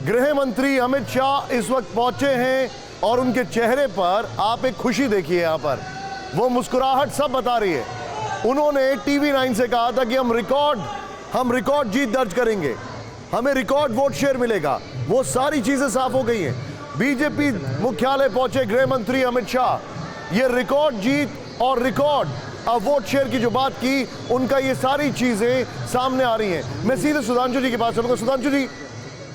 गृह मंत्री अमित शाह इस वक्त पहुंचे हैं और उनके चेहरे पर आप एक खुशी देखिए। यहां पर वो मुस्कुराहट सब बता रही है। उन्होंने टीवी 9 से कहा था कि हम रिकॉर्ड जीत दर्ज करेंगे, हमें रिकॉर्ड वोट शेयर मिलेगा। वो सारी चीजें साफ हो गई हैं। बीजेपी मुख्यालय पहुंचे गृह मंत्री अमित शाह। ये रिकॉर्ड जीत और रिकॉर्ड वोट शेयर की जो बात की, उनका ये सारी चीजें सामने आ रही हैं। मैं सीधे सुधांशु जी के पास चलूंगा। सुधांशु जी,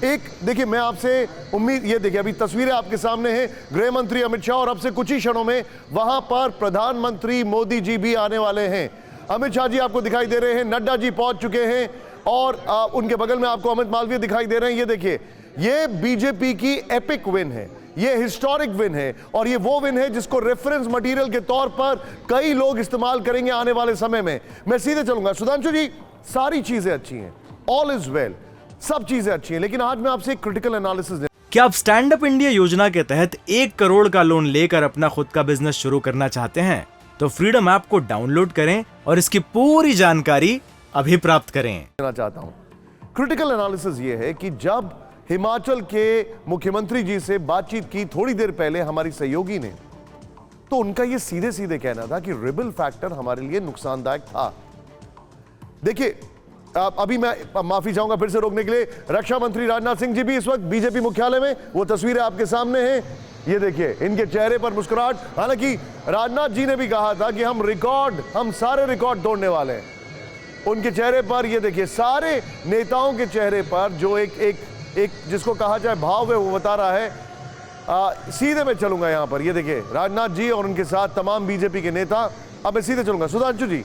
एक देखिए, मैं आपसे उम्मीद, ये देखिए अभी तस्वीरें आपके सामने हैं, गृह मंत्री अमित शाह, और अब से कुछ ही क्षणों में वहां पर प्रधानमंत्री मोदी जी भी आने वाले हैं। अमित शाह जी आपको दिखाई दे रहे हैं, नड्डा जी पहुंच चुके हैं और उनके बगल में आपको अमित मालवीय दिखाई दे रहे हैं। ये देखिए, ये बीजेपी की एपिक विन है, ये हिस्टोरिक विन है, और ये वो विन है जिसको रेफरेंस मटेरियल के तौर पर कई लोग इस्तेमाल करेंगे आने वाले समय में। मैं सीधे चलूंगा। सुधांशु जी, सारी चीजें अच्छी हैं, ऑल इज वेल, सब चीजें अच्छी हैं, लेकिन आज मैं आपसे एक क्रिटिकल एनालिसिस। क्या आप स्टैंड अप इंडिया योजना के तहत 1 करोड़ का लोन लेकर अपना खुद का बिजनेस शुरू करना चाहते हैं? तो फ्रीडम ऐप को डाउनलोड करें और इसकी पूरी जानकारी अभी प्राप्त करें। चाहता हूं क्रिटिकल एनालिसिस ये है कि जब हिमाचल के मुख्यमंत्री जी से बातचीत की थोड़ी देर पहले हमारी सहयोगी ने, तो उनका ये सीधे सीधे कहना था कि रिबल फैक्टर हमारे लिए नुकसानदायक था। देखिए, अभी मैं माफी चाहूंगा फिर से रोकने के लिए, रक्षा मंत्री राजनाथ सिंह जी भी इस वक्त बीजेपी मुख्यालय में, वो तस्वीरें आपके सामने हैं। ये देखिए, इनके चेहरे पर मुस्कुराहट। हालांकि राजनाथ जी ने भी कहा था कि हम सारे रिकॉर्ड तोड़ने वाले हैं। उनके चेहरे पर ये देखिए, सारे नेताओं के चेहरे पर जो एक जिसको कहा जाए भाव है, वो बता रहा है। सीधे मैं चलूंगा यहां पर, ये देखिए राजनाथ जी और उनके साथ तमाम बीजेपी के नेता। अब मैं सीधे चलूंगा। सुधांशु जी,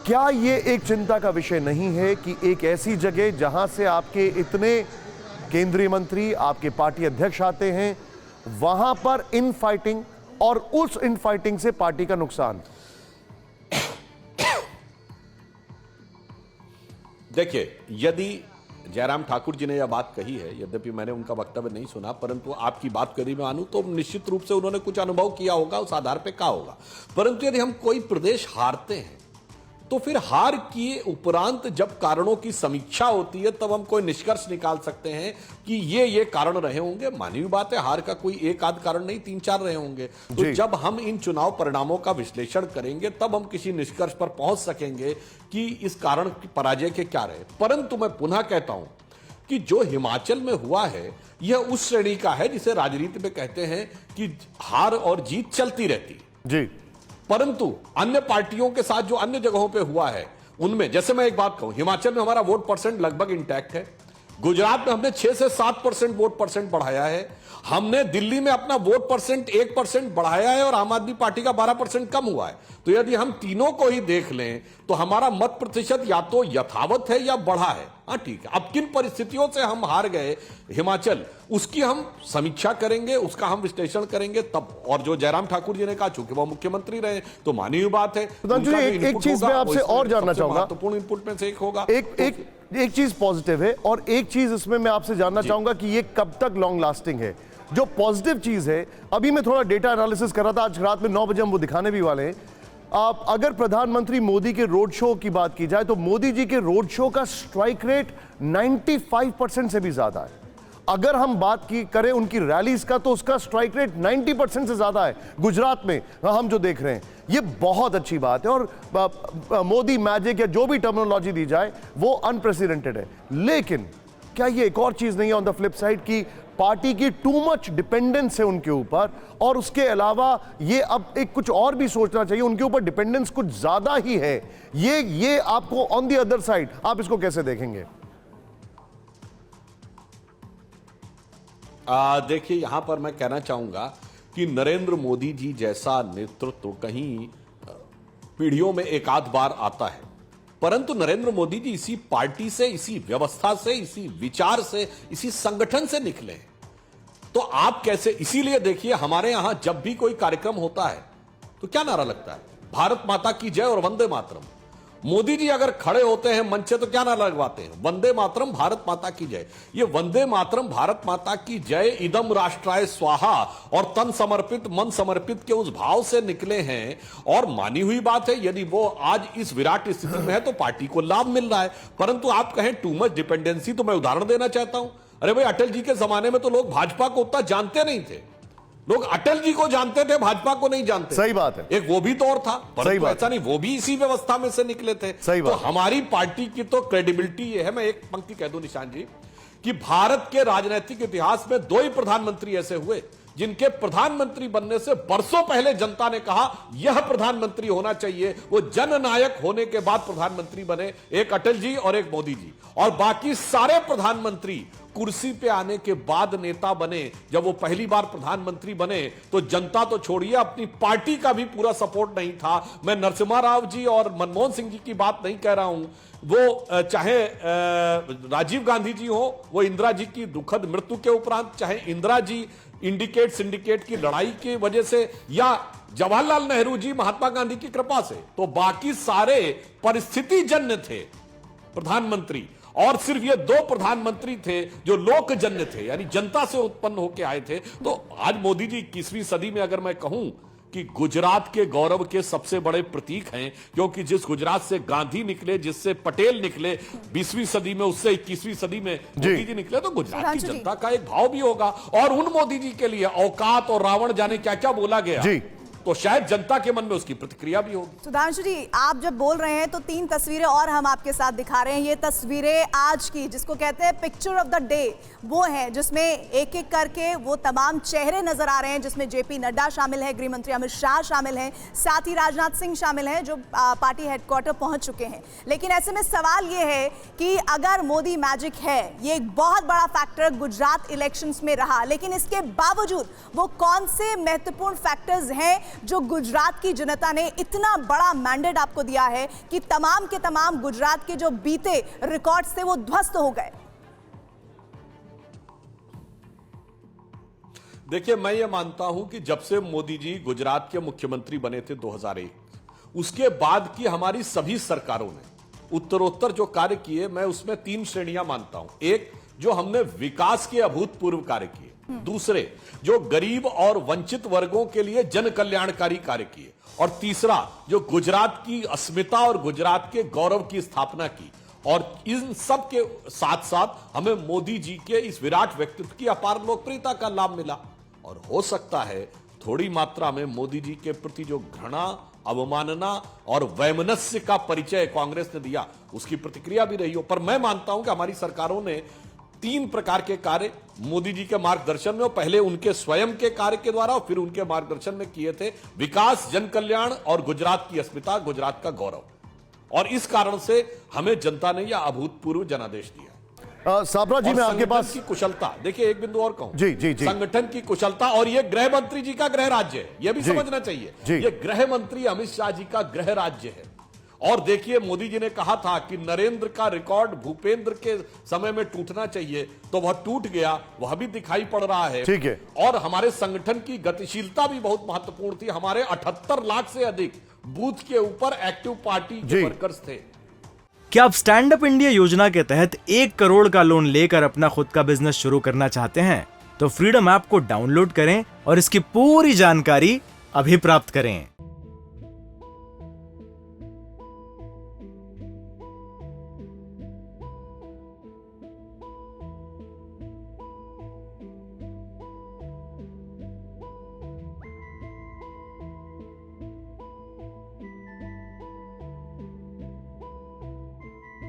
क्या ये एक चिंता का विषय नहीं है कि एक ऐसी जगह जहां से आपके इतने केंद्रीय मंत्री, आपके पार्टी अध्यक्ष आते हैं, वहां पर इन फाइटिंग, और उस इन फाइटिंग से पार्टी का नुकसान? देखिए, यदि जयराम ठाकुर जी ने यह बात कही है, यद्यपि मैंने उनका वक्तव्य नहीं सुना, परंतु आपकी बात करी मैं मानूं तो निश्चित रूप से उन्होंने कुछ अनुभव किया होगा, उस आधार पे कहा होगा। परंतु यदि हम कोई प्रदेश हारते हैं तो फिर हार किए उपरांत जब कारणों की समीक्षा होती है, तब हम कोई निष्कर्ष निकाल सकते हैं कि ये कारण रहे होंगे। मानवीय बात है, हार का कोई एक आध कारण नहीं, 3-4 रहे होंगे। तो जब हम इन चुनाव परिणामों का विश्लेषण करेंगे, तब हम किसी निष्कर्ष पर पहुंच सकेंगे कि इस कारण की पराजय के क्या रहे। परंतु मैं पुनः कहता हूं कि जो हिमाचल में हुआ है, यह उस श्रेणी का है जिसे राजनीति में कहते हैं कि हार और जीत चलती रहती जी। परंतु अन्य पार्टियों के साथ जो अन्य जगहों पे हुआ है, उनमें, जैसे मैं एक बात कहूं, हिमाचल में हमारा वोट परसेंट लगभग इंटैक्ट है। गुजरात में हमने 6 से 7% वोट परसेंट बढ़ाया है। हमने दिल्ली में अपना वोट परसेंट 1% बढ़ाया है और आम आदमी पार्टी का 12% कम हुआ है। तो यदि हम तीनों को ही देख लें तो हमारा मत प्रतिशत या तो यथावत है या बढ़ा है। हाँ, ठीक है। अब किन परिस्थितियों से हम हार गए हिमाचल, उसकी हम समीक्षा करेंगे, उसका हम विश्लेषण करेंगे तब। और जो जयराम ठाकुर जी ने कहा, चूंकि वो मुख्यमंत्री रहे, तो मानवीय बात है। एक चीज मैं आपसे और जानना चाहूंगा, महत्वपूर्ण इनपुट में से एक होगा, एक चीज पॉजिटिव है, और एक चीज इसमें मैं आपसे जानना चाहूंगा कि ये कब तक लॉन्ग लास्टिंग है। जो पॉजिटिव चीज है, अभी मैं थोड़ा डेटा एनालिसिस कर रहा था, आज रात में 9 बजे हम वो दिखाने भी वाले हैं। आप अगर प्रधानमंत्री मोदी के रोड शो की बात की जाए, तो मोदी जी के रोड शो का स्ट्राइक रेट 95% से भी ज्यादा है। अगर हम बात करें उनकी रैलीज का, तो उसका स्ट्राइक रेट 90% से ज्यादा है गुजरात में, हम जो देख रहे हैं। ये बहुत अच्छी बात है, और मोदी मैजिक या जो भी टर्मिनोलॉजी दी जाए, वो अनप्रेसिडेंटेड है। लेकिन क्या ये एक और चीज नहीं है ऑन द फ्लिप साइड की पार्टी की टू मच डिपेंडेंस है उनके ऊपर, और उसके अलावा ये अब एक कुछ और भी सोचना चाहिए, उनके ऊपर डिपेंडेंस कुछ ज्यादा ही है। ये आपको ऑन द अदर साइड आप इसको कैसे देखेंगे? देखिए, यहां पर मैं कहना चाहूंगा कि नरेंद्र मोदी जी जैसा नेतृत्व कहीं पीढ़ियों में एक आध बार आता है, परंतु नरेंद्र मोदी जी इसी पार्टी से, इसी व्यवस्था से, इसी विचार से, इसी संगठन से निकले हैं। तो आप कैसे, इसीलिए देखिए, हमारे यहां जब भी कोई कार्यक्रम होता है तो क्या नारा लगता है? भारत माता की जय और वंदे मातरम। मोदी जी अगर खड़े होते हैं मंच से तो क्या नारा लगवाते हैं? वंदे मातरम, भारत माता की जय। ये वंदे मातरम, भारत माता की जय, इदम राष्ट्राय स्वाहा और तन समर्पित, मन समर्पित के उस भाव से निकले हैं। और मानी हुई बात है, यदि वो आज इस विराट स्थिति में है तो पार्टी को लाभ मिल रहा है। परंतु आप कहें टू मच डिपेंडेंसी, तो मैं उदाहरण देना चाहता हूं। अरे भाई, अटल जी के जमाने में तो लोग भाजपा को उतना जानते नहीं थे। लोग अटल जी को जानते थे, भाजपा को नहीं जानते। सही बात है। एक वो भी दौर था, सही बात ऐसा नहीं, वो भी इसी व्यवस्था में से निकले थे। सही तो बात। हमारी पार्टी की तो क्रेडिबिलिटी ये है, मैं एक पंक्ति कह दूं निशान जी, कि भारत के राजनीतिक इतिहास में 2 ही प्रधानमंत्री ऐसे हुए जिनके प्रधानमंत्री बनने से बरसों पहले जनता ने कहा यह प्रधानमंत्री होना चाहिए। वो जननायक होने के बाद प्रधानमंत्री बने, एक अटल जी और एक मोदी जी। और बाकी सारे प्रधानमंत्री कुर्सी पे आने के बाद नेता बने। जब वो पहली बार प्रधानमंत्री बने तो जनता तो छोड़िए, अपनी पार्टी का भी पूरा सपोर्ट नहीं था। मैं नरसिम्हा राव जी और मनमोहन सिंह जी की बात नहीं कह रहा हूं, वो चाहे राजीव गांधी जी हो, वो इंदिरा जी की दुखद मृत्यु के उपरांत, चाहे इंदिरा जी इंडिकेट सिंडिकेट की लड़ाई की वजह से, या जवाहरलाल नेहरू जी महात्मा गांधी की कृपा से, तो बाकी सारे परिस्थिति जन्य थे प्रधानमंत्री। और सिर्फ ये 2 प्रधानमंत्री थे जो लोकजन्य थे, यानी जनता से उत्पन्न होकर आए थे। तो आज मोदी जी 21वीं सदी में अगर मैं कहूं कि गुजरात के गौरव के सबसे बड़े प्रतीक हैं, क्योंकि जिस गुजरात से गांधी निकले, जिससे पटेल निकले 20वीं सदी में, उससे 21वीं सदी में मोदी जी निकले, तो गुजरात की जनता का एक भाव भी होगा। और उन मोदी जी के लिए औकात और रावण जाने क्या क्या बोला गया जी, तो शायद जनता के मन में उसकी प्रतिक्रिया भी होगी। सुधांशु जी, आप जब बोल रहे हैं तो 3 तस्वीरें और हम आपके साथ दिखा रहे हैं। ये तस्वीरें आज की, जिसको कहते हैं पिक्चर ऑफ द डे, वो है जिसमें एक एक करके वो तमाम चेहरे नजर आ रहे हैं, जिसमें जेपी नड्डा शामिल है, गृह मंत्री अमित शाह शामिल हैं, साथ ही राजनाथ सिंह शामिल हैं जो पार्टी हेडक्वार्टर पहुंच चुके हैं। लेकिन ऐसे में सवाल ये है कि अगर मोदी मैजिक है, ये एक बहुत बड़ा फैक्टर गुजरात इलेक्शंस में रहा, लेकिन इसके बावजूद वो कौन से महत्वपूर्ण फैक्टर्स हैं जो गुजरात की जनता ने इतना बड़ा मैंडेट आपको दिया है कि तमाम के तमाम गुजरात के जो बीते रिकॉर्ड्स थे वो ध्वस्त हो गए? देखिए, मैं ये मानता हूं कि जब से मोदी जी गुजरात के मुख्यमंत्री बने थे 2001, उसके बाद की हमारी सभी सरकारों ने उत्तरोत्तर जो कार्य किए, मैं उसमें 3 श्रेणियां मानता हूं। एक, जो हमने विकास के अभूतपूर्व कार्य किए। दूसरे, जो गरीब और वंचित वर्गों के लिए जन कल्याणकारी कार्य किए। और तीसरा, जो गुजरात की अस्मिता और गुजरात के गौरव की स्थापना की। और इन सब के साथ साथ हमें मोदी जी के इस विराट व्यक्तित्व की अपार लोकप्रियता का लाभ मिला। और हो सकता है थोड़ी मात्रा में मोदी जी के प्रति जो घृणा, अवमानना और वैमनस्य का परिचय कांग्रेस ने दिया, उसकी प्रतिक्रिया भी रही हो। पर मैं मानता हूं कि हमारी सरकारों ने 3 प्रकार के कार्य मोदी जी के मार्गदर्शन में, पहले उनके स्वयं के कार्य के द्वारा और फिर उनके मार्गदर्शन में किए थे। विकास, जन कल्याण और गुजरात की अस्मिता, गुजरात का गौरव। और इस कारण से हमें जनता ने यह अभूतपूर्व जनादेश दिया। साबरा जी, मैं आपके पास की कुशलता, देखिए एक बिंदु और कहूं, जी जी जी, संगठन की कुशलता, और यह गृह मंत्री जी का गृह राज्य है, यह भी समझना चाहिए। यह गृह मंत्री अमित शाह जी का गृह राज्य है। और देखिए, मोदी जी ने कहा था कि नरेंद्र का रिकॉर्ड भूपेंद्र के समय में टूटना चाहिए, तो वह टूट गया, वह भी दिखाई पड़ रहा है। ठीक है। और हमारे संगठन की गतिशीलता भी बहुत महत्वपूर्ण थी। हमारे 78 लाख से अधिक बूथ के ऊपर एक्टिव पार्टी के वर्कर्स थे। क्या आप स्टैंड अप इंडिया योजना के तहत 1 करोड़ का लोन लेकर अपना खुद का बिजनेस शुरू करना चाहते हैं? तो फ्रीडम ऐप को डाउनलोड करें और इसकी पूरी जानकारी अभी प्राप्त करें।